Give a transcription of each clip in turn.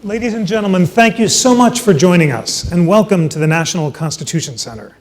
Ladies and gentlemen, thank you so much for joining us, and welcome to the National Constitution Center.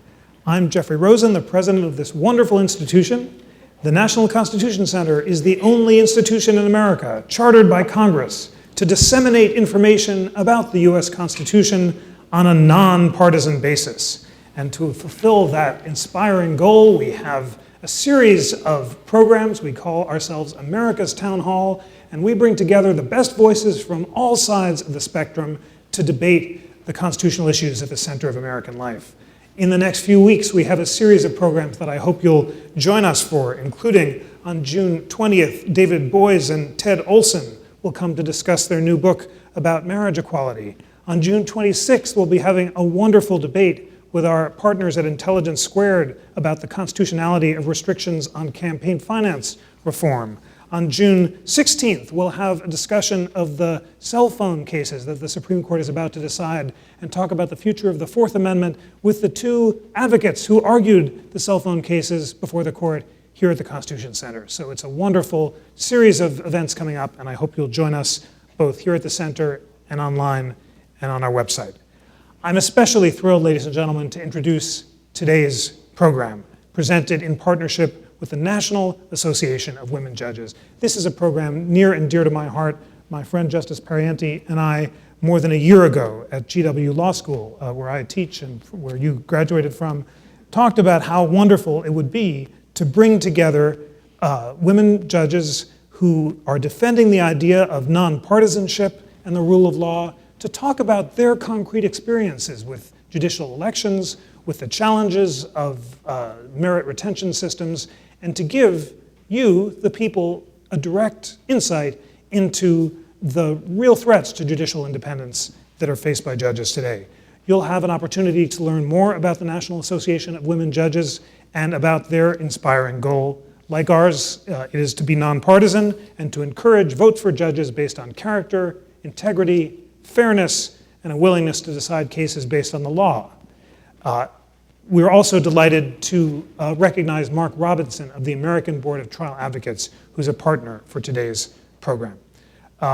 I'm Jeffrey Rosen, the president of this wonderful institution. The National Constitution Center is the only institution in America chartered by Congress to disseminate information about the U.S. Constitution on a nonpartisan basis. And to fulfill that inspiring goal, we have a series of programs. We call ourselves America's Town Hall, and we bring together the best voices from all sides of the spectrum to debate the constitutional issues at the center of American life. In the next few weeks, we have a series of programs that I hope you'll join us for, including on June 20th, David Boies and Ted Olson will come to discuss their new book about marriage equality. On June 26th, we'll be having a wonderful debate with our partners at Intelligence Squared about the constitutionality of restrictions on campaign finance reform. On June 16th, we'll have a discussion of the cell phone cases that the Supreme Court is about to decide and talk about the future of the Fourth Amendment with the two advocates who argued the cell phone cases before the court here at the Constitution Center. So it's a wonderful series of events coming up, and I hope you'll join us both here at the center and online and on our website. I'm especially thrilled, ladies and gentlemen, to introduce today's program, presented in partnership with the National Association of Women Judges. This is a program near and dear to my heart. My friend Justice Pariente and I, more than a year ago at GW Law School, where I teach and where you graduated from, talked about how wonderful it would be to bring together women judges who are defending the idea of nonpartisanship and the rule of law to talk about their concrete experiences with judicial elections, with the challenges of merit retention systems, and to give you, the people, a direct insight into the real threats to judicial independence that are faced by judges today. You'll have an opportunity to learn more about the National Association of Women Judges and about their inspiring goal. Like ours, it is to be nonpartisan and to encourage votes for judges based on character, integrity, fairness, and a willingness to decide cases based on the law. We're also delighted to recognize Mark Robinson of the American Board of Trial Advocates, who's a partner for today's program.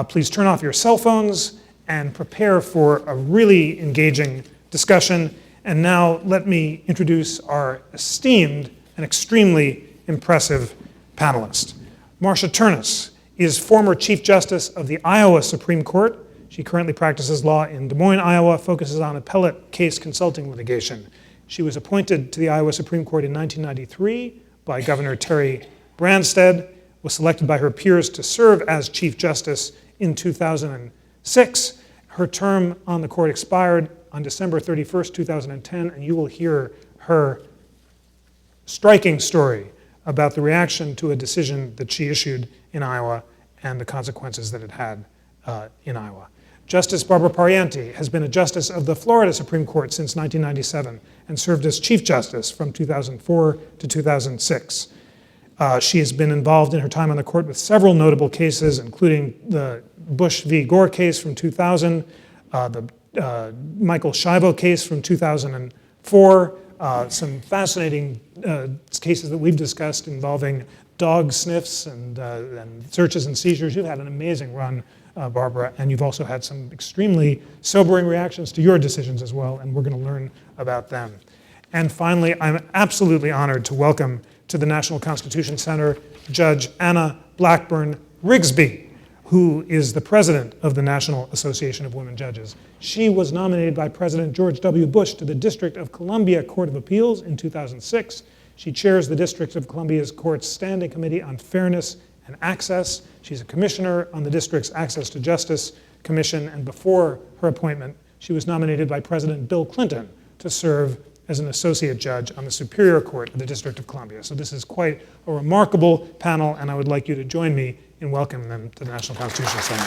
Please turn off your cell phones and prepare for a really engaging discussion. And now let me introduce our esteemed and extremely impressive panelist. Marsha Ternus is former Chief Justice of the Iowa Supreme Court. She currently practices law in Des Moines, Iowa, focuses on appellate case consulting litigation. She was appointed to the Iowa Supreme Court in 1993 by Governor Terry Branstad, was selected by her peers to serve as Chief Justice in 2006. Her term on the court expired on December 31st, 2010, and you will hear her striking story about the reaction to a decision that she issued in Iowa and the consequences that it had in Iowa. Justice Barbara Pariente has been a justice of the Florida Supreme Court since 1997 and served as Chief Justice from 2004 to 2006. She has been involved in her time on the court with several notable cases, including the Bush v. Gore case from 2000, the Michael Schiavo case from 2004, some fascinating cases that we've discussed involving dog sniffs and searches and seizures. You've had an amazing run, Barbara, and you've also had some extremely sobering reactions to your decisions as well, and we're going to learn about them. And finally, I'm absolutely honored to welcome to the National Constitution Center Judge Anna Blackburne-Rigsby, who is the president of the National Association of Women Judges. She was nominated by President George W. Bush to the District of Columbia Court of Appeals in 2006. She chairs the District of Columbia's Court's Standing Committee on Fairness and Access. She's a commissioner on the district's Access to Justice Commission, and before her appointment, she was nominated by President Bill Clinton to serve as an associate judge on the Superior Court of the District of Columbia. So this is quite a remarkable panel, and I would like you to join me in welcoming them to the National Constitution Center.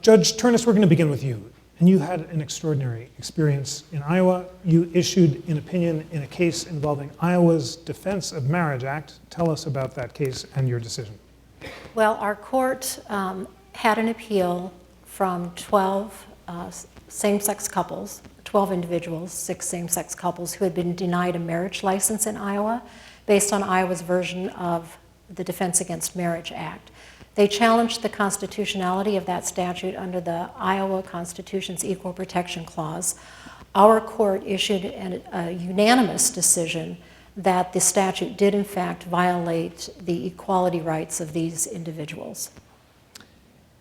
Judge Ternus, we're going to begin with you. And you had an extraordinary experience in Iowa. You issued an opinion in a case involving Iowa's Defense of Marriage Act. Tell us about that case and your decision. Well, our court had an appeal from 12 same-sex couples, 12 individuals, 6 same-sex couples who had been denied a marriage license in Iowa based on Iowa's version of the Defense Against Marriage Act. They challenged the constitutionality of that statute under the Iowa Constitution's Equal Protection Clause. Our court issued a unanimous decision that the statute did in fact violate the equality rights of these individuals.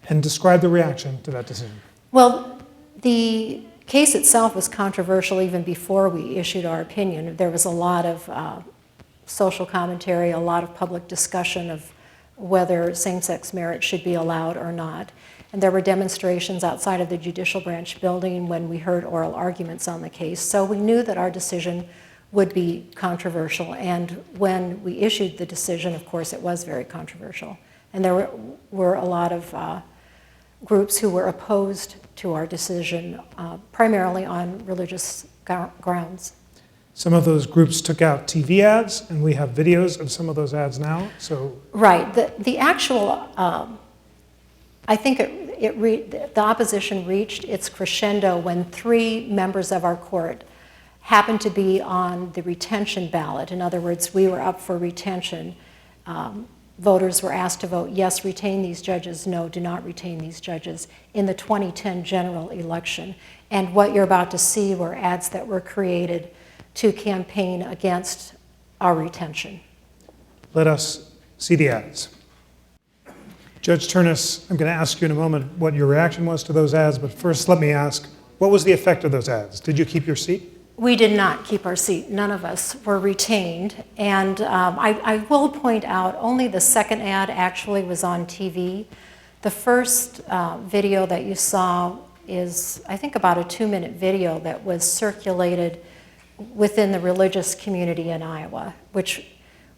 And describe the reaction to that decision. Well, the case itself was controversial even before we issued our opinion. There was a lot of social commentary, a lot of public discussion of whether same-sex marriage should be allowed or not. And there were demonstrations outside of the judicial branch building when we heard oral arguments on the case. So we knew that our decision would be controversial. And when we issued the decision, of course, it was very controversial. And there were a lot of groups who were opposed to our decision, primarily on religious grounds. Some of those groups took out TV ads, and we have videos of some of those ads now. So right. The actual, I think the opposition reached its crescendo when 3 members of our court happened to be on the retention ballot. In other words, we were up for retention. Voters were asked to vote yes, retain these judges, no, do not retain these judges in the 2010 general election. And what you're about to see were ads that were created to campaign against our retention. Let us see the ads. Judge Ternus, I'm going to ask you in a moment what your reaction was to those ads, but first let me ask, what was the effect of those ads? Did you keep your seat? We did not keep our seat. None of us were retained. And I will point out, only the second ad actually was on TV. The first video that you saw is, I think, about a 2-minute video that was circulated within the religious community in Iowa, which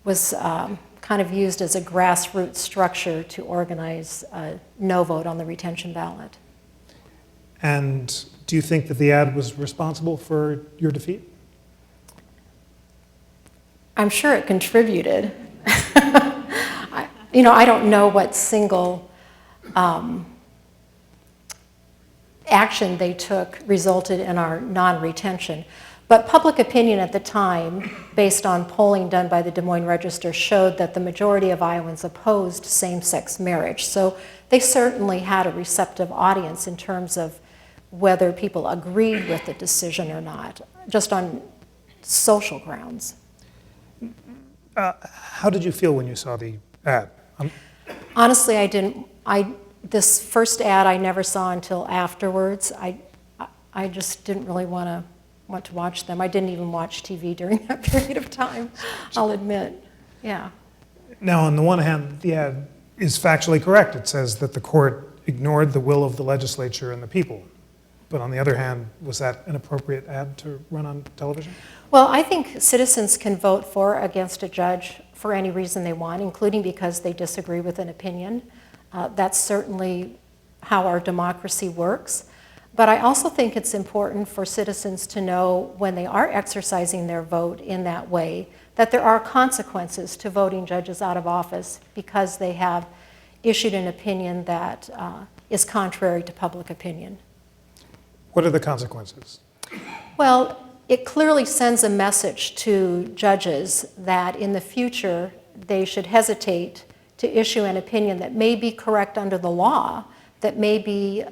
was kind of used as a grassroots structure to organize a no vote on the retention ballot. And do you think that the ad was responsible for your defeat? I'm sure it contributed. I don't know what single action they took resulted in our non-retention. But public opinion at the time, based on polling done by the Des Moines Register, showed that the majority of Iowans opposed same-sex marriage. So they certainly had a receptive audience in terms of whether people agreed with the decision or not, just on social grounds. How did you feel when you saw the ad? Honestly, I didn't. This first ad I never saw until afterwards. I just didn't really want to watch them. I didn't even watch TV during that period of time, I'll admit. Yeah. Now, on the one hand, the ad is factually correct. It says that the court ignored the will of the legislature and the people. But on the other hand, was that an appropriate ad to run on television? Well, I think citizens can vote for or against a judge for any reason they want, including because they disagree with an opinion. That's certainly how our democracy works. But I also think it's important for citizens to know when they are exercising their vote in that way that there are consequences to voting judges out of office because they have issued an opinion that is contrary to public opinion. What are the consequences? Well, it clearly sends a message to judges that in the future they should hesitate to issue an opinion that may be correct under the law, that may be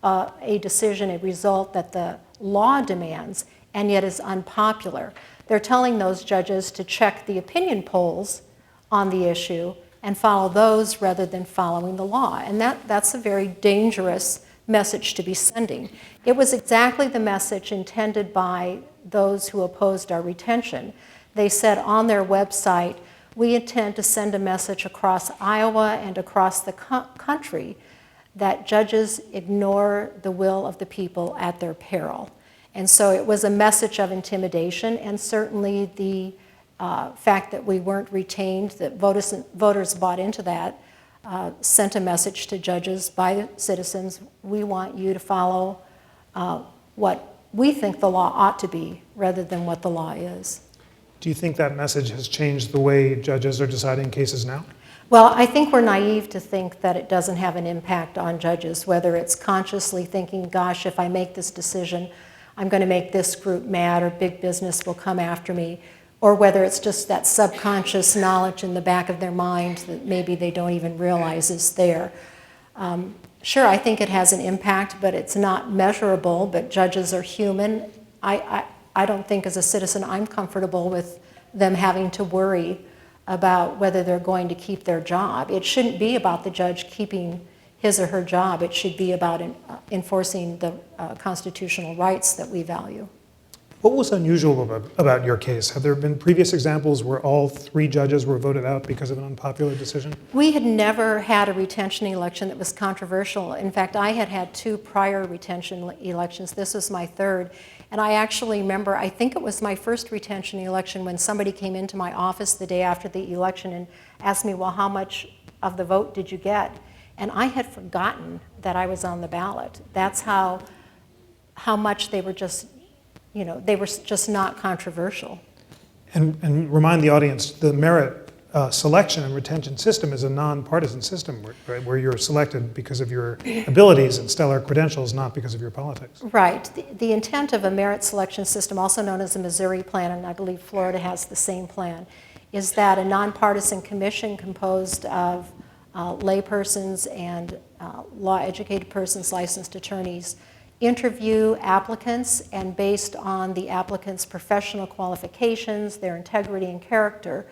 a decision, a result that the law demands, and yet is unpopular. They're telling those judges to check the opinion polls on the issue and follow those rather than following the law. And that's a very dangerous message to be sending. It was exactly the message intended by those who opposed our retention. They said on their website, we intend to send a message across Iowa and across the country that judges ignore the will of the people at their peril. And so it was a message of intimidation, and certainly the fact that we weren't retained, that voters bought into that, sent a message to judges by citizens, we want you to follow what we think the law ought to be rather than what the law is. Do you think that message has changed the way judges are deciding cases now? Well, I think we're naive to think that it doesn't have an impact on judges, whether it's consciously thinking, gosh, if I make this decision, I'm going to make this group mad or big business will come after me. or whether it's just that subconscious knowledge in the back of their mind that maybe they don't even realize is there. Sure, I think it has an impact, but it's not measurable, but judges are human. I don't think as a citizen I'm comfortable with them having to worry about whether they're going to keep their job. It shouldn't be about the judge keeping his or her job. It should be about enforcing the constitutional rights that we value. What was unusual about your case? Have there been previous examples where all 3 judges were voted out because of an unpopular decision? We had never had a retention election that was controversial. In fact, I had had 2 prior retention elections. This was my 3rd. And I actually remember, I think it was my first retention election when somebody came into my office the day after the election and asked me, well, how much of the vote did you get? And I had forgotten that I was on the ballot. That's how much they were just, they were just not controversial. And remind the audience, the merit selection and retention system is a nonpartisan system, right, where you're selected because of your abilities and stellar credentials, not because of your politics. Right. The intent of a merit selection system, also known as the Missouri Plan, and I believe Florida has the same plan, is that a nonpartisan commission composed of laypersons and law-educated persons, licensed attorneys, interview applicants, and based on the applicants' professional qualifications, their integrity and character,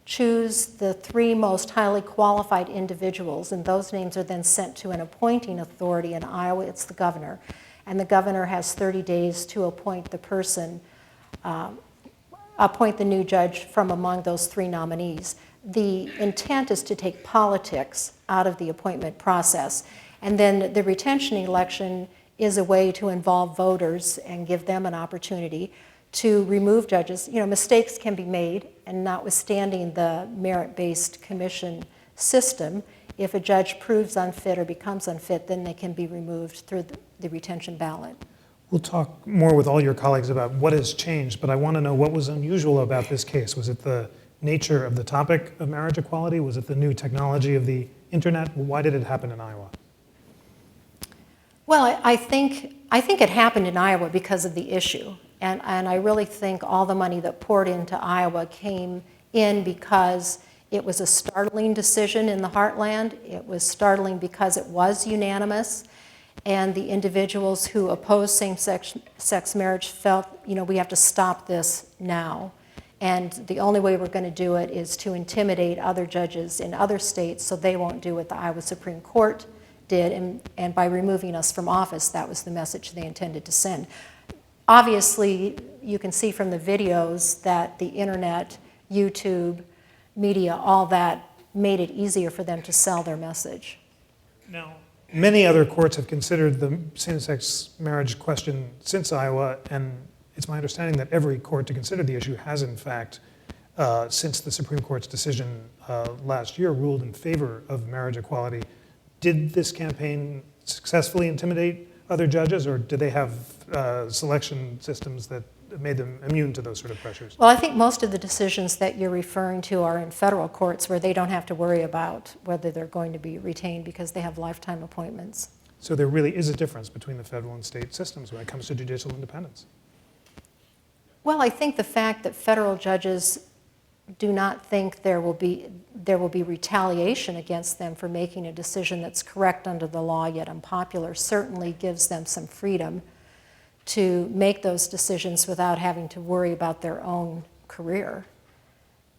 choose the 3 most highly qualified individuals, and those names are then sent to an appointing authority. In Iowa, it's the governor, and the governor has 30 days to appoint the person, appoint the new judge from among those 3 nominees. The intent is to take politics out of the appointment process, and then the retention election is a way to involve voters and give them an opportunity to remove judges. Mistakes can be made, and notwithstanding the merit-based commission system, if a judge proves unfit or becomes unfit, then they can be removed through the retention ballot. We'll talk more with all your colleagues about what has changed, but I want to know what was unusual about this case. Was it the nature of the topic of marriage equality? Was it the new technology of the internet? Why did it happen in Iowa? Well, I think it happened in Iowa because of the issue. And I really think all the money that poured into Iowa came in because it was a startling decision in the heartland. It was startling because it was unanimous. And the individuals who opposed same-sex marriage felt, we have to stop this now. And the only way we're going to do it is to intimidate other judges in other states so they won't do what the Iowa Supreme Court did. And by removing us from office, that was the message they intended to send. Obviously, you can see from the videos that the internet, YouTube, media, all that made it easier for them to sell their message. Now, many other courts have considered the same-sex marriage question since Iowa, and it's my understanding that every court to consider the issue has, in fact, since the Supreme Court's decision last year, ruled in favor of marriage equality. Did this campaign successfully intimidate other judges, or do they have selection systems that made them immune to those sort of pressures? Well, I think most of the decisions that you're referring to are in federal courts where they don't have to worry about whether they're going to be retained because they have lifetime appointments. So there really is a difference between the federal and state systems when it comes to judicial independence. Well, I think the fact that federal judges do not think there will be retaliation against them for making a decision that's correct under the law yet unpopular certainly gives them some freedom to make those decisions without having to worry about their own career.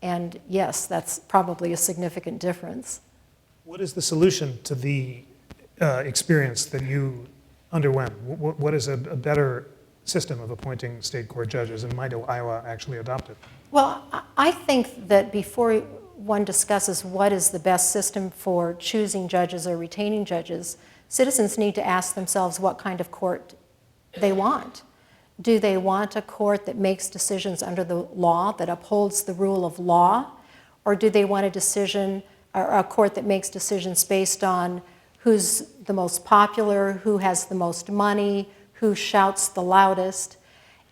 And yes, that's probably a significant difference. What is the solution to the experience that you underwent? What is a better system of appointing state court judges, and might Iowa actually adopt it? Well, I think that before one discusses what is the best system for choosing judges or retaining judges, citizens need to ask themselves what kind of court they want. Do they want a court that makes decisions under the law, that upholds the rule of law, or do they want a decision, or a court that makes decisions based on who's the most popular, who has the most money, who shouts the loudest?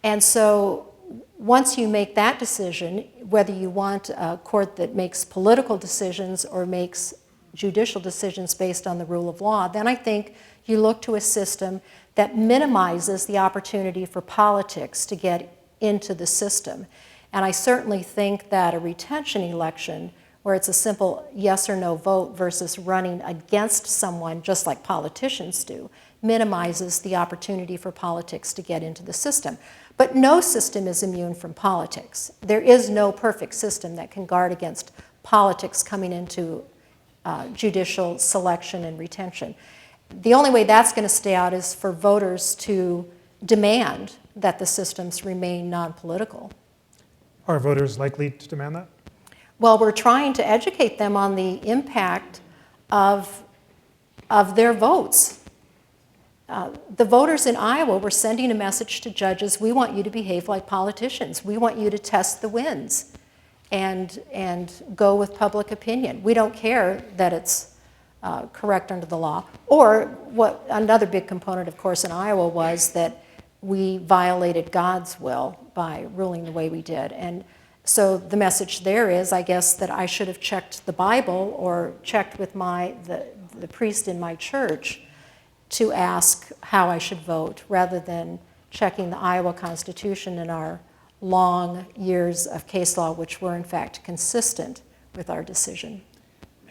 And so once you make that decision, whether you want a court that makes political decisions or makes judicial decisions based on the rule of law, then I think you look to a system that minimizes the opportunity for politics to get into the system. And I certainly think that a retention election, where it's a simple yes or no vote versus running against someone, just like politicians do, minimizes the opportunity for politics to get into the system. But no system is immune from politics. There is no perfect system that can guard against politics coming into judicial selection and retention. The only way that's going to stay out is for voters to demand that the systems remain non-political. Are voters likely to demand that? Well, we're trying to educate them on the impact of their votes. The voters in Iowa were sending a message to judges: we want you to behave like politicians. We want you to test the winds and go with public opinion. We don't care that it's correct under the law. Or what another big component, of course, in Iowa was that we violated God's will by ruling the way we did. And so the message there is, I guess, that I should have checked the Bible or checked with the priest in my church to ask how I should vote, rather than checking the Iowa Constitution and our long years of case law, which were in fact consistent with our decision.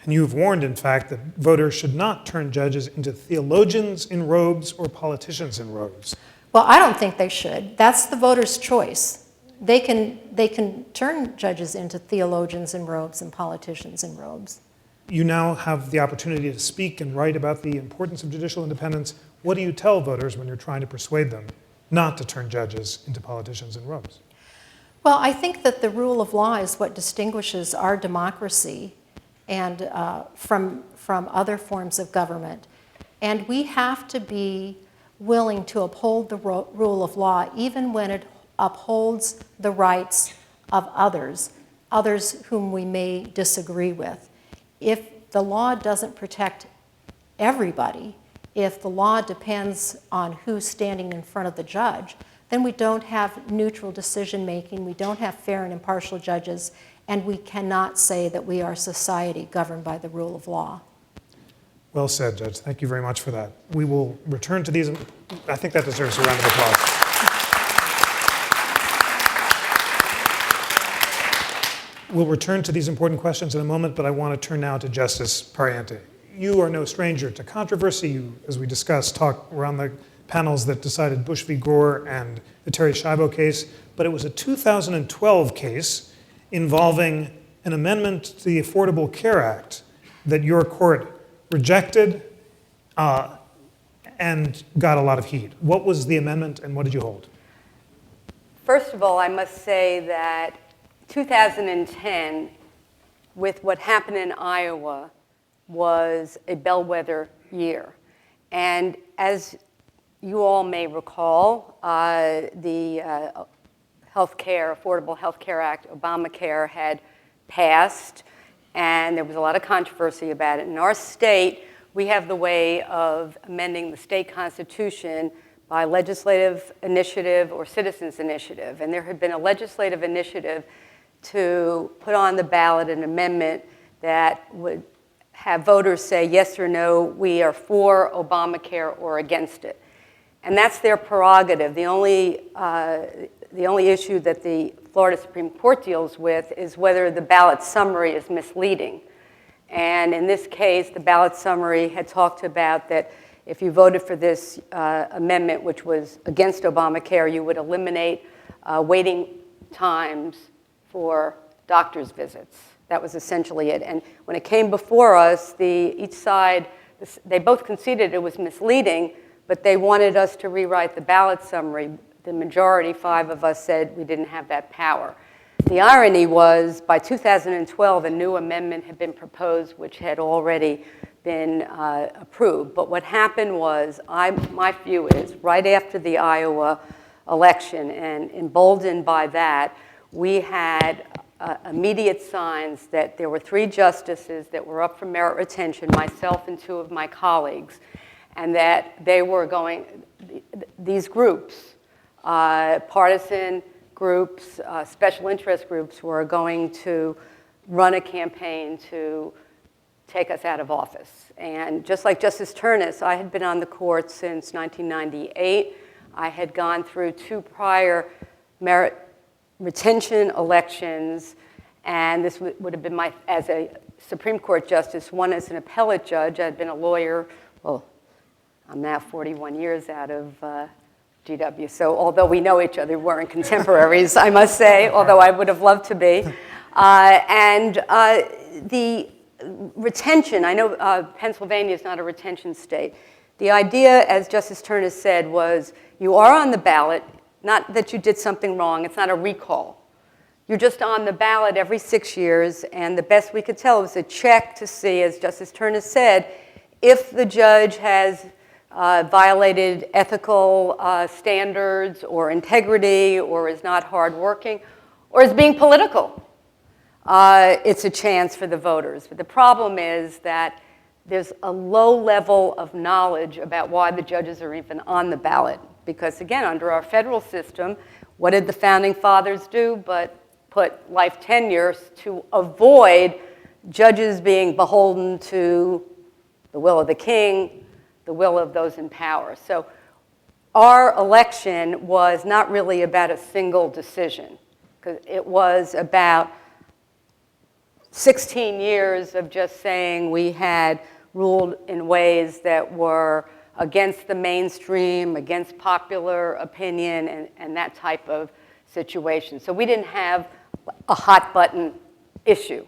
And you've warned, in fact, that voters should not turn judges into theologians in robes or politicians in robes. Well, I don't think they should. That's the voters' choice. They can turn judges into theologians in robes and politicians in robes. You now have the opportunity to speak and write about the importance of judicial independence. What do you tell voters when you're trying to persuade them not to turn judges into politicians in robes? Well, I think that the rule of law is what distinguishes our democracy and from other forms of government. And we have to be willing to uphold the rule of law, even when it upholds the rights of others whom we may disagree with. If the law doesn't protect everybody, if the law depends on who's standing in front of the judge, then we don't have neutral decision-making, we don't have fair and impartial judges, and we cannot say that we are a society governed by the rule of law. Well said, Judge. Thank you very much for that. We will return to these. I think that deserves a round of applause. We'll return to these important questions in a moment, but I want to turn now to Justice Pariente. You are no stranger to controversy. You, as we discussed, talked around the panels that decided Bush v. Gore and the Terry Schiavo case, but it was a 2012 case involving an amendment to the Affordable Care Act that your court rejected and got a lot of heat. What was the amendment and what did you hold? First of all, I must say that 2010, with what happened in Iowa, was a bellwether year. And as you all may recall, the Affordable Health Care Act, Obamacare, had passed, and there was a lot of controversy about it. In our state, we have the way of amending the state constitution by legislative initiative or citizens initiative. And there had been a legislative initiative to put on the ballot an amendment that would have voters say yes or no, we are for Obamacare or against it. And that's their prerogative. The only issue that the Florida Supreme Court deals with is whether the ballot summary is misleading. And in this case, the ballot summary had talked about that if you voted for this amendment, which was against Obamacare, you would eliminate waiting times for doctor's visits. That was essentially it. And when it came before us, each side, they both conceded it was misleading, but they wanted us to rewrite the ballot summary. The majority, 5 of us, said we didn't have that power. The irony was, by 2012, a new amendment had been proposed, which had already been approved. But what happened was, my view is, right after the Iowa election, and emboldened by that, we had immediate signs that there were 3 justices that were up for merit retention, myself and 2 of my colleagues, and that they were going, these groups, partisan groups, special interest groups, were going to run a campaign to take us out of office. And just like Justice Ternus, I had been on the court since 1998. I had gone through 2 prior merit retention elections, and this would have been my, as a Supreme Court justice, one as an appellate judge. I'd been a lawyer, well, I'm now 41 years out of GW, so although we know each other, we weren't contemporaries, I must say, although I would have loved to be. The retention, I know Pennsylvania is not a retention state. The idea, as Justice Ternus said, was you are on the ballot, not that you did something wrong, it's not a recall. You're just on the ballot every 6 years, and the best we could tell was a check to see, as Justice Ternus said, if the judge has violated ethical standards or integrity, or is not hardworking, or is being political. It's a chance for the voters. But the problem is that there's a low level of knowledge about why the judges are even on the ballot. Because again, under our federal system, what did the founding fathers do but put life tenure to avoid judges being beholden to the will of the king, the will of those in power. So our election was not really about a single decision, because it was about 16 years of just saying we had ruled in ways that were against the mainstream, against popular opinion, and that type of situation. So we didn't have a hot button issue,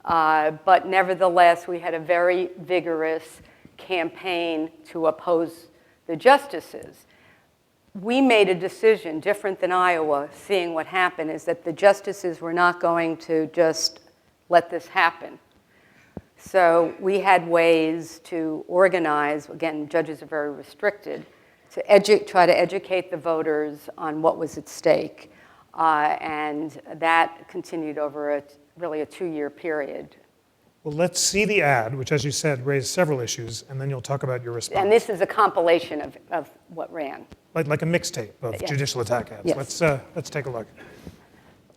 but nevertheless, we had a very vigorous campaign to oppose the justices. We made a decision different than Iowa, seeing what happened, is that the justices were not going to just let this happen. So we had ways to organize, again, judges are very restricted, to try to educate the voters on what was at stake. And that continued over really a 2-year period. Well, let's see the ad, which, as you said, raised several issues, and then you'll talk about your response. And this is a compilation of what ran. Like a mixtape of judicial attack ads. Yes. Let's take a look.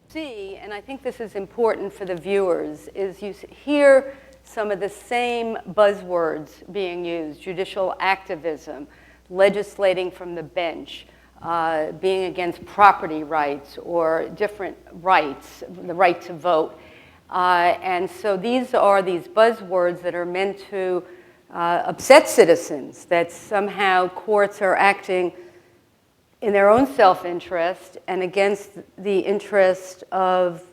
See, and I think this is important for the viewers, is you hear some of the same buzzwords being used: judicial activism, legislating from the bench, being against property rights or different rights, the right to vote. And so these are these buzzwords that are meant to upset citizens, that somehow courts are acting in their own self-interest and against the interest of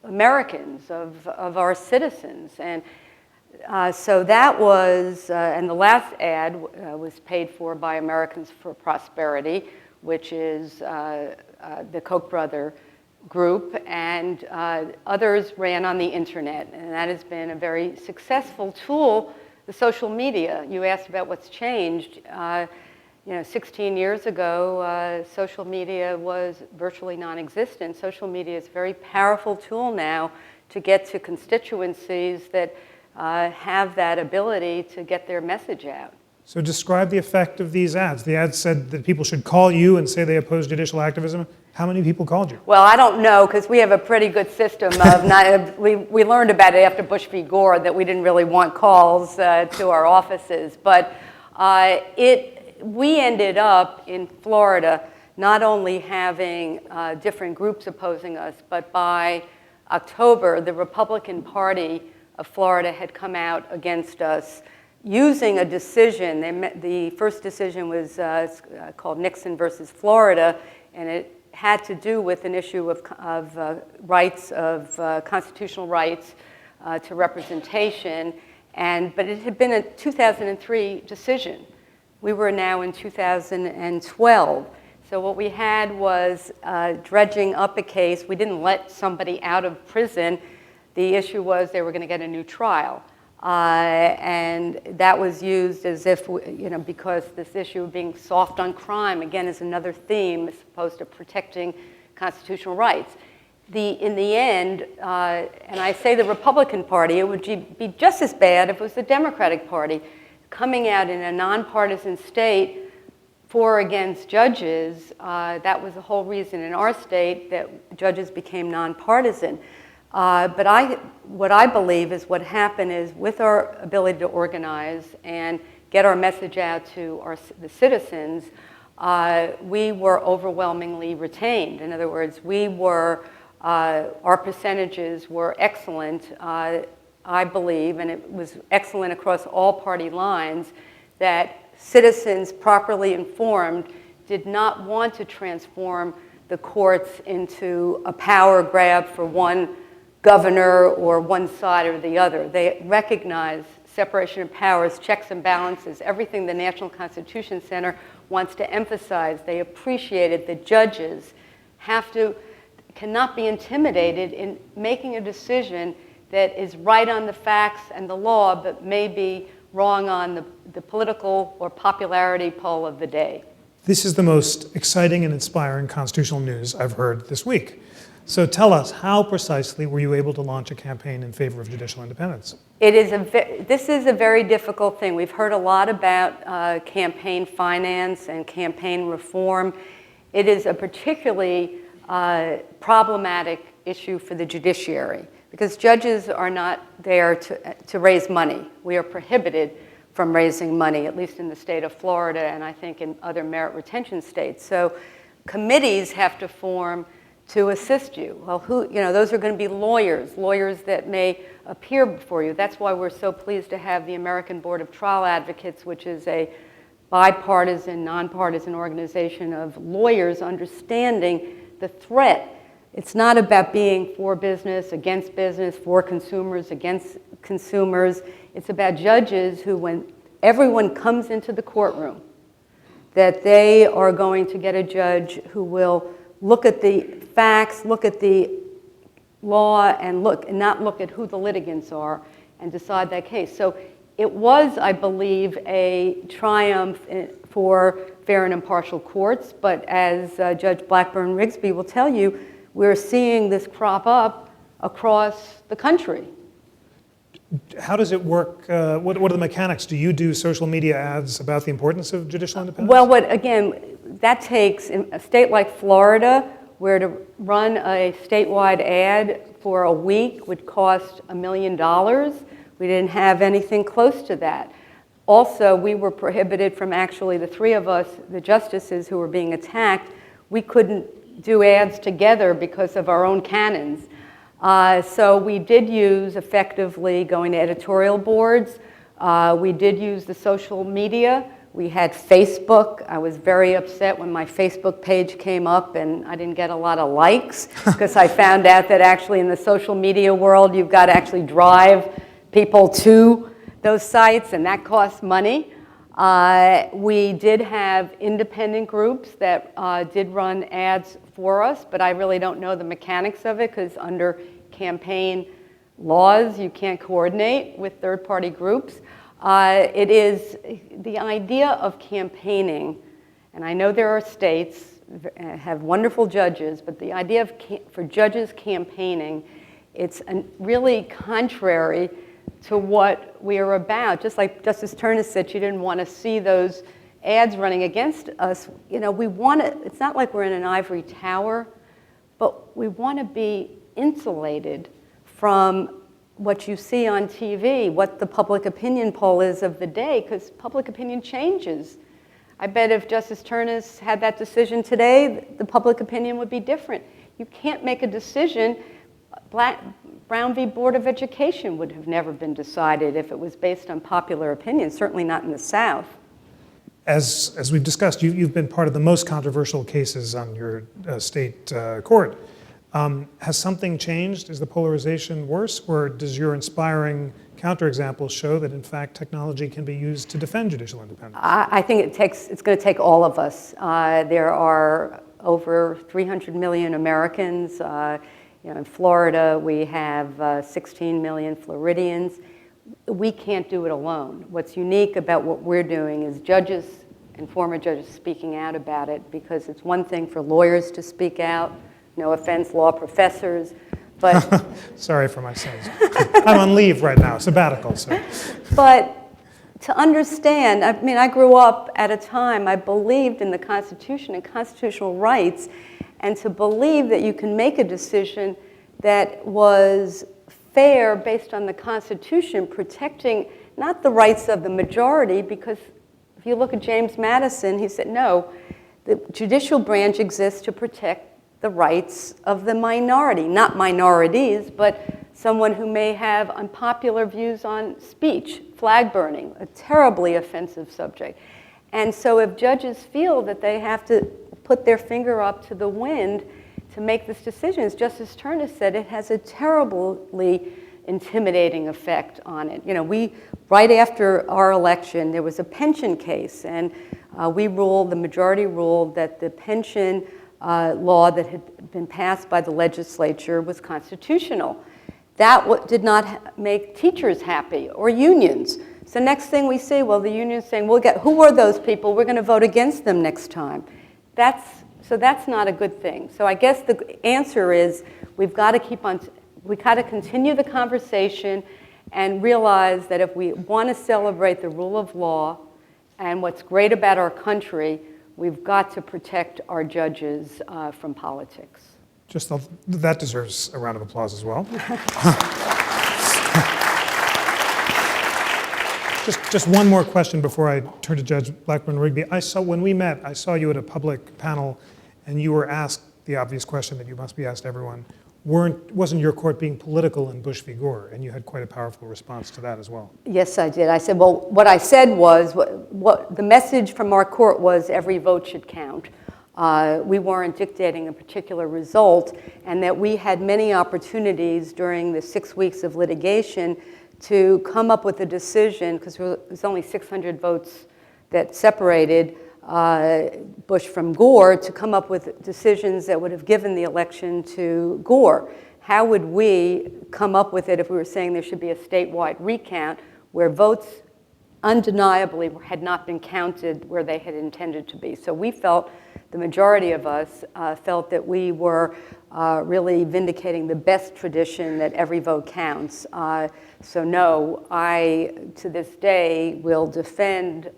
Americans, of our citizens. And so that was, and the last ad was paid for by Americans for Prosperity, which is the Koch brother group, and others ran on the internet, and that has been a very successful tool. The social media, you asked about what's changed. 16 years ago, social media was virtually non-existent. Social media is a very powerful tool now to get to constituencies that have that ability to get their message out. So describe the effect of these ads. The ads said that people should call you and say they oppose judicial activism. How many people called you? Well, I don't know, because we have a pretty good system of we learned about it after Bush v. Gore, that we didn't really want calls to our offices. But we ended up in Florida not only having different groups opposing us, but by October, the Republican Party of Florida had come out against us using a decision. The first decision was called Nixon versus Florida, and it had to do with an issue of rights, of constitutional rights to representation, but it had been a 2003 decision. We were now in 2012. So what we had was dredging up a case. We didn't let somebody out of prison. The issue was they were going to get a new trial. And that was used as if, because this issue of being soft on crime, again, is another theme as opposed to protecting constitutional rights. In the end, and I say the Republican Party, it would be just as bad if it was the Democratic Party coming out in a nonpartisan state for or against judges. That was the whole reason in our state that judges became nonpartisan. But what I believe is what happened is, with our ability to organize and get our message out to the citizens, we were overwhelmingly retained. In other words, our percentages were excellent, I believe, and it was excellent across all party lines, that citizens properly informed did not want to transform the courts into a power grab for one governor or one side or the other. They recognized separation of powers, checks and balances, everything the National Constitution Center wants to emphasize. They appreciated that judges cannot be intimidated in making a decision that is right on the facts and the law, but may be wrong on the political or popularity poll of the day. This is the most exciting and inspiring constitutional news I've heard this week. So tell us, how precisely were you able to launch a campaign in favor of judicial independence? This is a very difficult thing. We've heard a lot about campaign finance and campaign reform. It is a particularly problematic issue for the judiciary because judges are not there to raise money. We are prohibited from raising money, at least in the state of Florida and I think in other merit retention states. So committees have to form to assist you. Well, those are going to be lawyers that may appear before you. That's why we're so pleased to have the American Board of Trial Advocates, which is a bipartisan, nonpartisan organization of lawyers understanding the threat. It's not about being for business, for consumers, against consumers. It's about judges who, when everyone comes into the courtroom, that they are going to get a judge who will look at the facts, look at the law, and not look at who the litigants are and decide that case. So it was, I believe, a triumph for fair and impartial courts, but as Judge Blackburne-Rigsby will tell you, we're seeing this crop up across the country. How does it work? What are the mechanics? Do you do social media ads about the importance of judicial independence? Well, that takes, in a state like Florida, where to run a statewide ad for a week would cost $1 million. We didn't have anything close to that. Also, we were prohibited from actually, the three of us, the justices who were being attacked, we couldn't do ads together because of our own canons. So we did use effectively going to editorial boards. We did use the social media. We had Facebook. I was very upset when my Facebook page came up and I didn't get a lot of likes because I found out that actually in the social media world, you've got to actually drive people to those sites and that costs money. We did have independent groups that did run ads for us, but I really don't know the mechanics of it because under campaign laws, you can't coordinate with third-party groups. It is the idea of campaigning, and I know there are states that have wonderful judges, but the idea for judges campaigning, it's really contrary to what we are about. Just like Justice Ternus said, she didn't want to see those ads running against us. We want to, it's not like we're in an ivory tower, but we want to be insulated from what you see on TV, what the public opinion poll is of the day, because public opinion changes. I bet if Justice Ternus had that decision today, the public opinion would be different. You can't make a decision. Brown v. Board of Education would have never been decided if it was based on popular opinion, certainly not in the South. As we've discussed, you've been part of the most controversial cases on your state court. Has something changed? Is the polarization worse? Or does your inspiring counterexample show that, in fact, technology can be used to defend judicial independence? I think it's going to take all of us. There are over 300 million Americans. In Florida, we have 16 million Floridians. We can't do it alone. What's unique about what we're doing is judges and former judges speaking out about it, because it's one thing for lawyers to speak out, no offense, law professors, but... Sorry for my sins. I'm on leave right now, sabbatical, so. But to understand, I grew up at a time I believed in the Constitution and constitutional rights, and to believe that you can make a decision that was fair based on the Constitution, protecting not the rights of the majority, because if you look at James Madison, he said, no, The judicial branch exists to protect the rights of the minority, not minorities, but someone who may have unpopular views on speech, flag burning, a terribly offensive subject. And so if judges feel that they have to put their finger up to the wind to make this decision, as Justice Ternus said, it has a terribly intimidating effect on it. You know, right after our election, there was a pension case, and the majority ruled that the pension law that had been passed by the legislature was constitutional. That did not make teachers happy or unions. So next thing we see, well, the union's saying, who are those people? We're going to vote against them next time. So that's not a good thing. So I guess the answer is we've got to continue the conversation and realize that if we want to celebrate the rule of law and what's great about our country, we've got to protect our judges from politics. That deserves a round of applause as well. Just one more question before I turn to Judge Blackburne-Rigsby. When we met, I saw you at a public panel, and you were asked the obvious question that you must be asked everyone. Wasn't your court being political in Bush v. Gore? And you had quite a powerful response to that as well. Yes, I did. I said, well, what I said was, what the message from our court was every vote should count. We weren't dictating a particular result, and that we had many opportunities during the 6 weeks of litigation to come up with a decision, because there was only 600 votes that separated Bush from Gore, to come up with decisions that would have given the election to Gore. How would we come up with it if we were saying there should be a statewide recount where votes undeniably had not been counted where they had intended to be? So we felt, the majority of us felt that we were really vindicating the best tradition that every vote counts. So no, I, to this day, will defend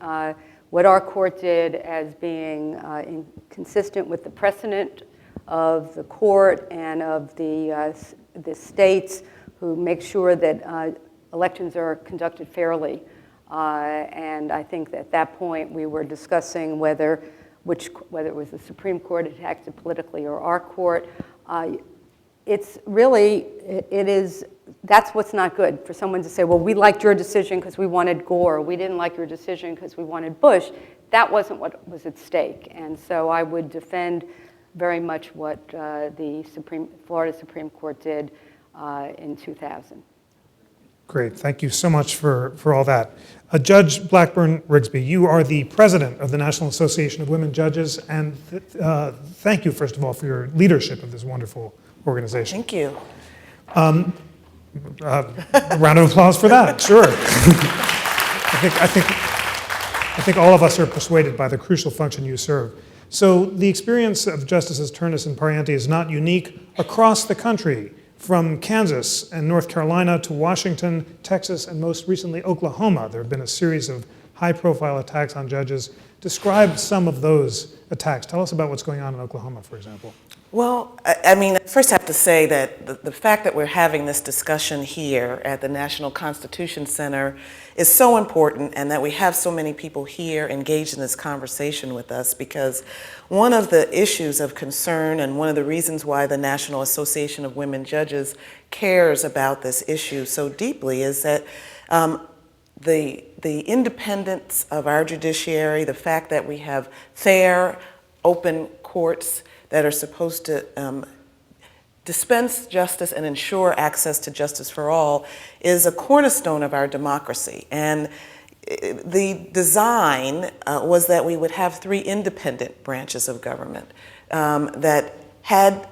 what our court did as being consistent with the precedent of the court and of the states who make sure that elections are conducted fairly. And I think that at that point we were discussing whether it was the Supreme Court had acted politically or our court. It's really, that's what's not good, for someone to say, well, we liked your decision because we wanted Gore, we didn't like your decision because we wanted Bush. That wasn't what was at stake. And so I would defend very much what the Florida Supreme Court did in 2000. Great, thank you so much for all that. Judge Blackburne-Rigsby, you are the president of the National Association of Women Judges, and thank you, first of all, for your leadership of this wonderful organization. Thank you. A round of applause for that, sure. I think all of us are persuaded by the crucial function you serve. So the experience of Justices Ternus and Pariente is not unique across the country, from Kansas and North Carolina to Washington, Texas, and most recently Oklahoma. There have been a series of high-profile attacks on judges. Describe some of those attacks. Tell us about what's going on in Oklahoma, for example. Well, I mean, first I have to say that the fact that we're having this discussion here at the National Constitution Center is so important, and that we have so many people here engaged in this conversation with us, because one of the issues of concern and one of the reasons why the National Association of Women Judges cares about this issue so deeply is that the independence of our judiciary, the fact that we have fair, open courts that are supposed to dispense justice and ensure access to justice for all, is a cornerstone of our democracy. And the design was that we would have 3 independent branches of government that had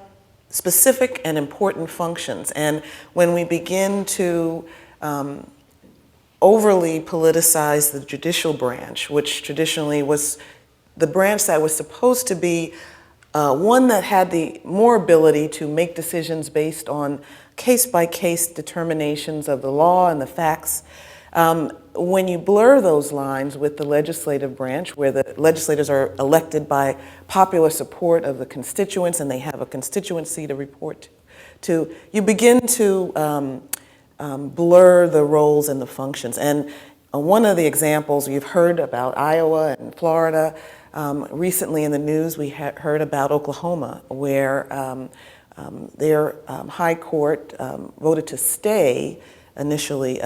specific and important functions. And when we begin to overly politicize the judicial branch, which traditionally was the branch that was supposed to be one that had the more ability to make decisions based on case-by-case determinations of the law and the facts. When you blur those lines with the legislative branch, where the legislators are elected by popular support of the constituents and they have a constituency to report to, you begin to blur the roles and the functions. And One of the examples you've heard about Iowa and Florida. Recently in the news, we heard about Oklahoma, where their high court voted to stay initially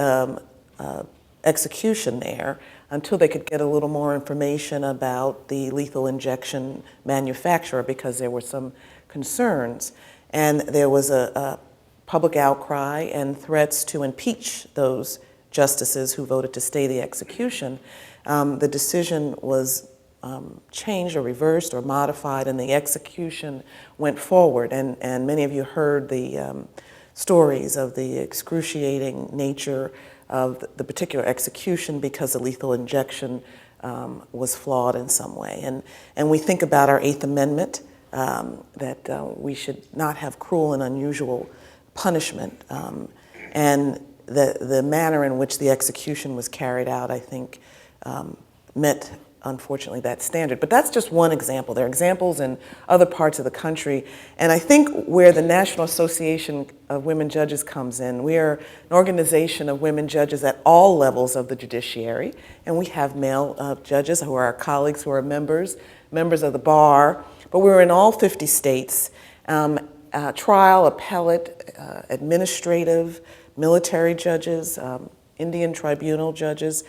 execution there until they could get a little more information about the lethal injection manufacturer, because there were some concerns. And there was a public outcry and threats to impeach those justices who voted to stay the execution. The decision was changed or reversed or modified, and the execution went forward. And many of you heard the stories of the excruciating nature of the particular execution because the lethal injection was flawed in some way. And we think about our Eighth Amendment, that we should not have cruel and unusual punishment. And the manner in which the execution was carried out, I think, met, unfortunately, that standard. But that's just one example. There are examples in other parts of the country. And I think where the National Association of Women Judges comes in, we are an organization of women judges at all levels of the judiciary. And we have male judges who are our colleagues, who are members of the bar. But we're in all 50 states, trial, appellate, administrative, military judges, Indian tribunal judges.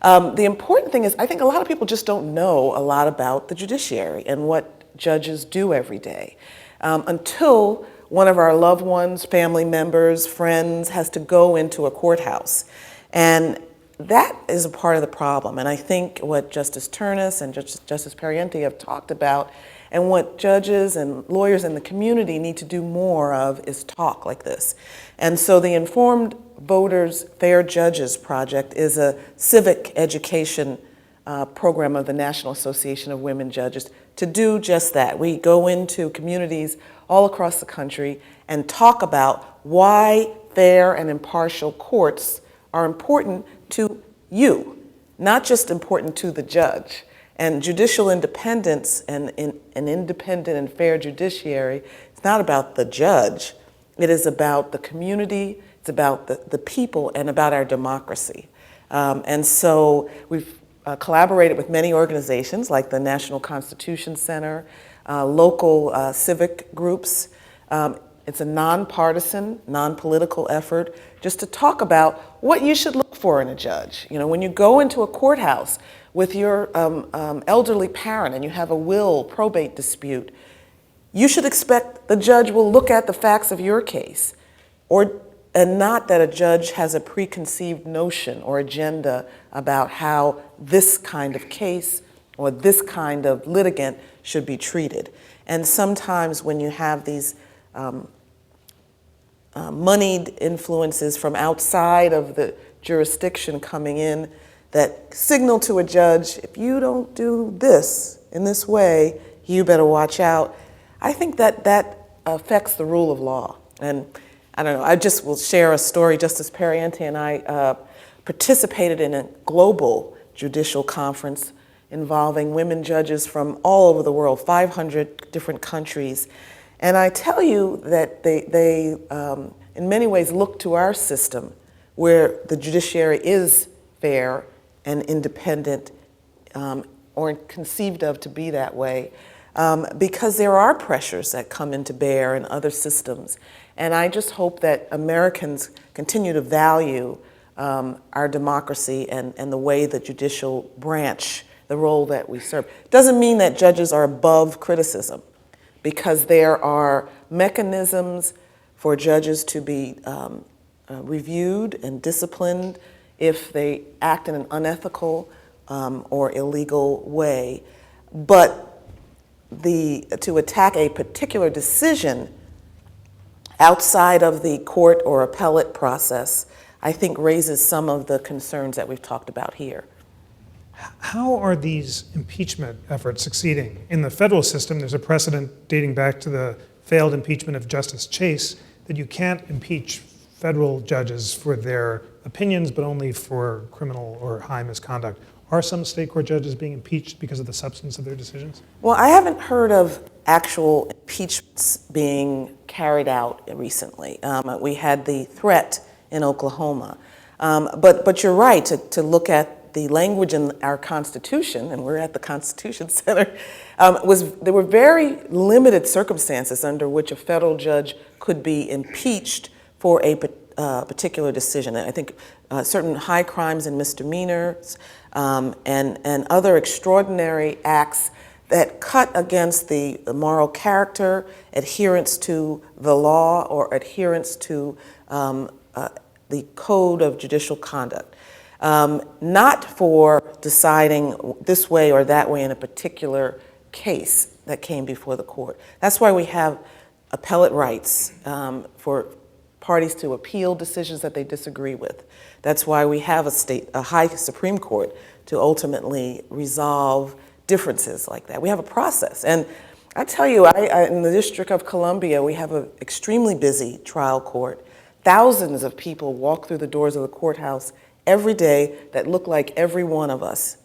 The important thing is, I think a lot of people just don't know a lot about the judiciary and what judges do every day until one of our loved ones, family members, friends has to go into a courthouse. And that is a part of the problem. And I think what Justice Ternus and Justice Pariente have talked about, and what judges and lawyers in the community need to do more of, is talk like this. And so the Informed Voters, Fair Judges Project is a civic education program of the National Association of Women Judges to do just that. We go into communities all across the country and talk about why fair and impartial courts are important to you, not just important to the judge. And judicial independence and an independent and fair judiciary, it's not about the judge. It is about the community, it's about the people, and about our democracy. And so we've collaborated with many organizations like the National Constitution Center, local civic groups. It's a nonpartisan, non-political effort just to talk about what you should look for in a judge. You know, when you go into a courthouse with your elderly parent and you have a will probate dispute, you should expect the judge will look at the facts of your case, and not that a judge has a preconceived notion or agenda about how this kind of case or this kind of litigant should be treated. And sometimes when you have these moneyed influences from outside of the jurisdiction coming in that signal to a judge, if you don't do this in this way, you better watch out. I think that affects the rule of law. And I don't know, I just will share a story. Justice Pariente and I participated in a global judicial conference involving women judges from all over the world, 500 different countries. And I tell you that they in many ways look to our system where the judiciary is fair and independent, or conceived of to be that way, because there are pressures that come into bear in other systems. And I just hope that Americans continue to value our democracy and the way the judicial branch, the role that we serve. Doesn't mean that judges are above criticism, because there are mechanisms for judges to be reviewed and disciplined if they act in an unethical or illegal way. But to attack a particular decision outside of the court or appellate process, I think raises some of the concerns that we've talked about here. How are these impeachment efforts succeeding? In the federal system, there's a precedent dating back to the failed impeachment of Justice Chase that you can't impeach federal judges for their opinions, but only for criminal or high misconduct. Are some state court judges being impeached because of the substance of their decisions? Well, I haven't heard of actual impeachments being carried out recently. We had the threat in Oklahoma. But you're right to look at the language in our Constitution, and we're at the Constitution Center, there were very limited circumstances under which a federal judge could be impeached for a particular decision. I think certain high crimes and misdemeanors and other extraordinary acts that cut against the moral character, adherence to the law, or adherence to the code of judicial conduct. Not for deciding this way or that way in a particular case that came before the court. That's why we have appellate rights for parties to appeal decisions that they disagree with. That's why we have a high Supreme Court to ultimately resolve differences like that. We have a process. And I tell you, in the District of Columbia, we have an extremely busy trial court. Thousands of people walk through the doors of the courthouse every day that look like every one of us.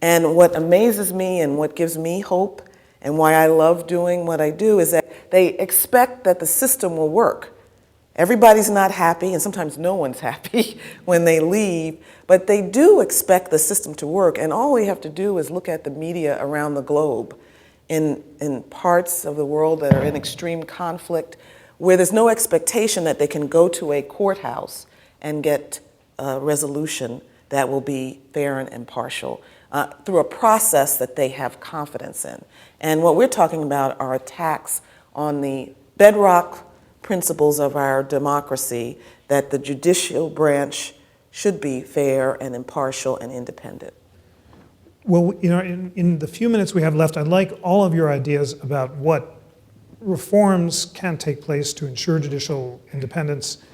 And what amazes me and what gives me hope and why I love doing what I do is that they expect that the system will work. Everybody's not happy, and sometimes no one's happy when they leave, but they do expect the system to work, and all we have to do is look at the media around the globe in parts of the world that are in extreme conflict, where there's no expectation that they can go to a courthouse and get a resolution that will be fair and impartial through a process that they have confidence in. And what we're talking about are attacks on the bedrock principles of our democracy, that the judicial branch should be fair and impartial and independent. Well, in the few minutes we have left, I'd like all of your ideas about what reforms can take place to ensure judicial independence.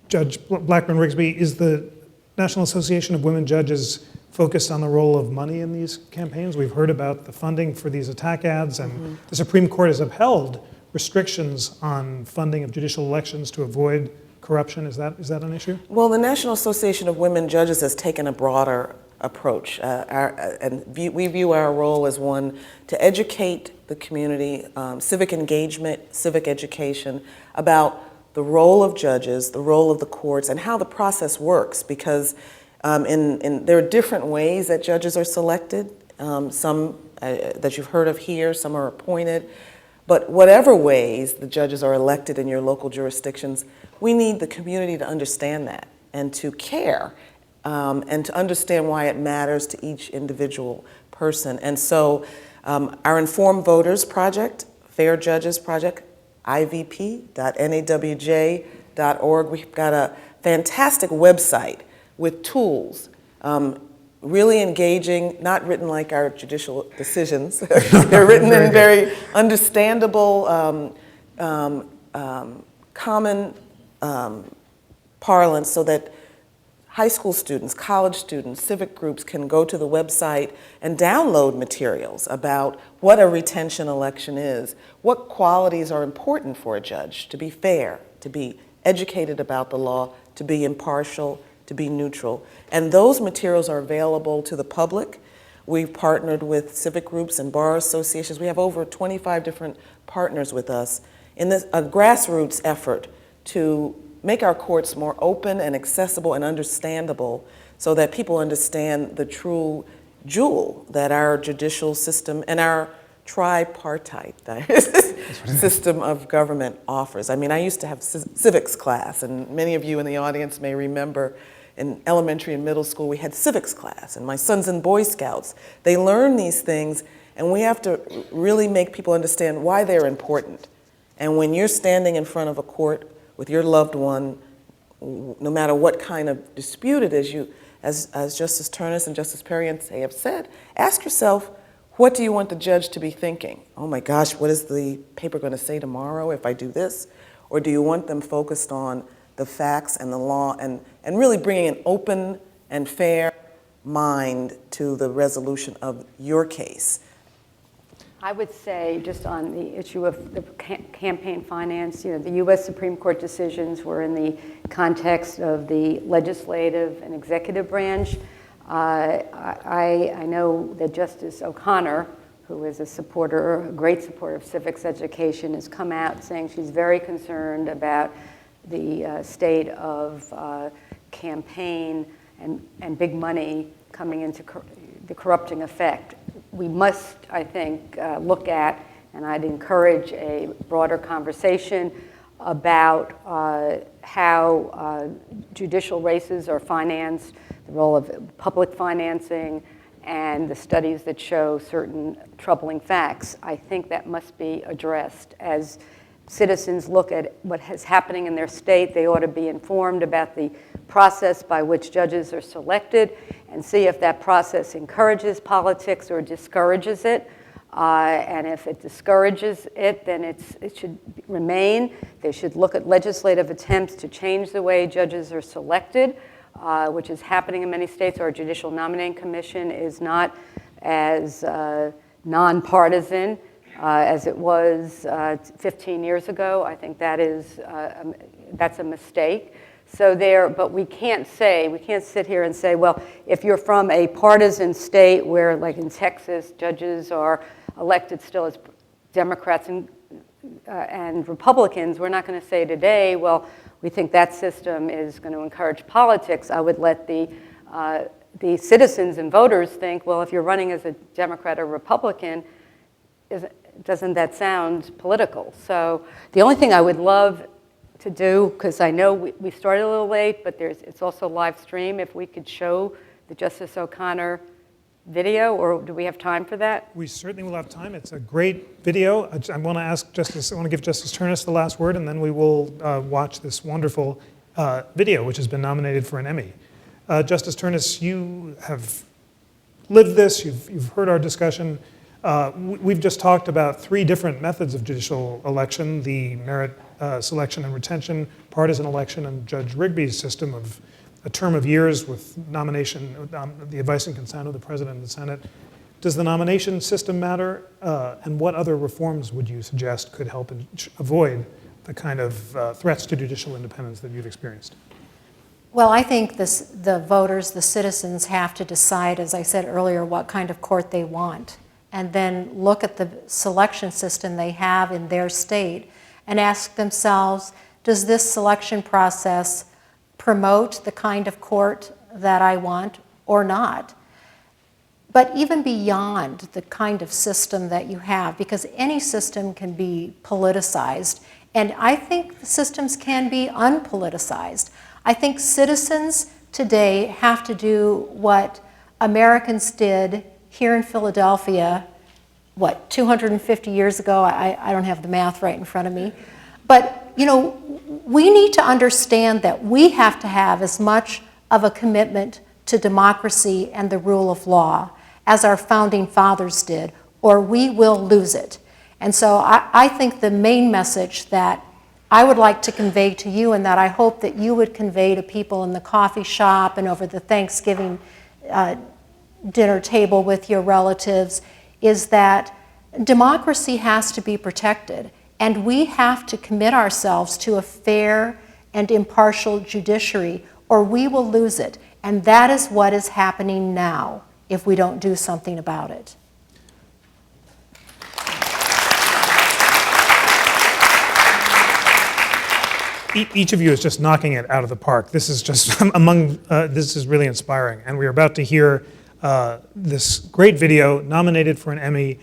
Judge Blackburne-Rigsby, is the National Association of Women Judges focused on the role of money in these campaigns? We've heard about the funding for these attack ads, and the Supreme Court has upheld restrictions on funding of judicial elections to avoid corruption. Is that an issue? Well, the National Association of Women Judges has taken a broader approach, we view our role as one to educate the community, civic engagement, civic education, about the role of judges, the role of the courts, and how the process works, because there are different ways that judges are selected, some that you've heard of here, some are appointed. But whatever ways the judges are elected in your local jurisdictions, we need the community to understand that and to care and to understand why it matters to each individual person. And so our Informed Voters Project, Fair Judges Project, ivp.nawj.org, we've got a fantastic website with tools, really engaging, not written like our judicial decisions. They're written in very understandable, common parlance, so that high school students, college students, civic groups can go to the website and download materials about what a retention election is, what qualities are important for a judge to be fair, to be educated about the law, to be impartial, to be neutral. And those materials are available to the public. We've partnered with civic groups and bar associations. We have over 25 different partners with us in this a grassroots effort to make our courts more open and accessible and understandable, so that people understand the true jewel that our judicial system and our tripartite system of government offers. I mean, I used to have civics class, and many of you in the audience may remember in elementary and middle school we had civics class, and my sons in Boy Scouts. They learn these things, and we have to really make people understand why they're important. And when you're standing in front of a court with your loved one, no matter what kind of dispute it is, as Justice Ternus and Justice Pariente have said, ask yourself, what do you want the judge to be thinking? Oh my gosh, what is the paper going to say tomorrow if I do this? Or do you want them focused on the facts and the law, and really bringing an open and fair mind to the resolution of your case? I would say, just on the issue of the campaign finance, the U.S. Supreme Court decisions were in the context of the legislative and executive branch. I know that Justice O'Connor, who is a great supporter of civics education, has come out saying she's very concerned about the state of campaign and big money coming into the corrupting effect. We must, I think, look at, and I'd encourage a broader conversation about how judicial races are financed, the role of public financing, and the studies that show certain troubling facts. I think that must be addressed. As citizens look at what is happening in their state, they ought to be informed about the process by which judges are selected and see if that process encourages politics or discourages it. And if it discourages it, then it should remain. They should look at legislative attempts to change the way judges are selected, which is happening in many states. Our Judicial Nominating Commission is not as nonpartisan as it was 15 years ago. I think that's a mistake. So but we can't sit here and say, well, if you're from a partisan state where, like in Texas, judges are elected still as Democrats and Republicans, we're not going to say today, well, we think that system is going to encourage politics. I would let the citizens and voters think, well, if you're running as a Democrat or Republican, doesn't that sound political? So the only thing I would love to do, because I know we started a little late, but it's also live stream, if we could show the Justice O'Connor video, or do we have time for that? We certainly will have time. It's a great video. I want to give Justice Ternus the last word, and then we will watch this wonderful video, which has been nominated for an Emmy. Justice Ternus, you have lived this. You've heard our discussion. We've just talked about 3 different methods of judicial election: the merit selection and retention, partisan election, and Judge Rigby's system of a term of years with nomination, the advice and consent of the President and the Senate. Does the nomination system matter? And what other reforms would you suggest could help avoid the kind of threats to judicial independence that you've experienced? Well, I think the voters, the citizens, have to decide, as I said earlier, what kind of court they want, and then look at the selection system they have in their state and ask themselves, does this selection process promote the kind of court that I want or not? But even beyond the kind of system that you have, because any system can be politicized, and I think the systems can be unpoliticized. I think citizens today have to do what Americans did here in Philadelphia, 250 years ago? I don't have the math right in front of me. But, we need to understand that we have to have as much of a commitment to democracy and the rule of law as our founding fathers did, or we will lose it. And so I think the main message that I would like to convey to you, and that I hope that you would convey to people in the coffee shop and over the Thanksgiving dinner table with your relatives, is that democracy has to be protected, and we have to commit ourselves to a fair and impartial judiciary, or we will lose it. And that is what is happening now if we don't do something about it. Each of you is just knocking it out of the park. This is just this is really inspiring. And we're about to hear this great video nominated for an Emmy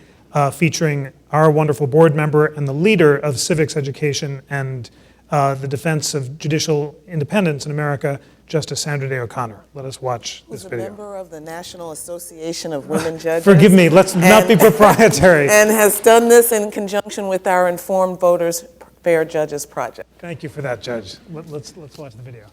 featuring our wonderful board member and the leader of civics education and the defense of judicial independence in America, Justice Sandra Day O'Connor. Let us watch this video. Who's a member of the National Association of Women Judges. Forgive me, let's not be proprietary. And has done this in conjunction with our Informed Voters Fair Judges Project. Thank you for that, Judge. Let's watch the video.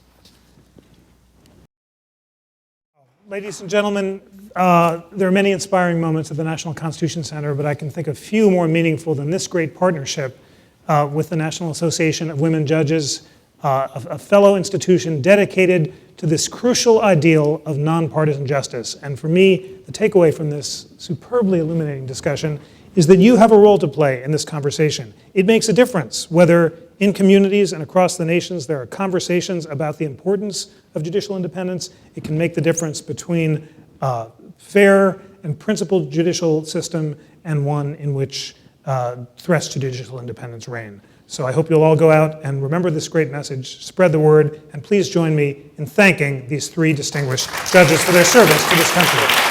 Ladies and gentlemen, there are many inspiring moments at the National Constitution Center, but I can think of few more meaningful than this great partnership with the National Association of Women Judges, a fellow institution dedicated to this crucial ideal of nonpartisan justice. And for me, the takeaway from this superbly illuminating discussion is that you have a role to play in this conversation. It makes a difference whether in communities and across the nations there are conversations about the importance of judicial independence. It can make the difference between fair and principled judicial system and one in which threats to judicial independence reign. So I hope you'll all go out and remember this great message, spread the word, and please join me in thanking these three distinguished judges for their service to this country.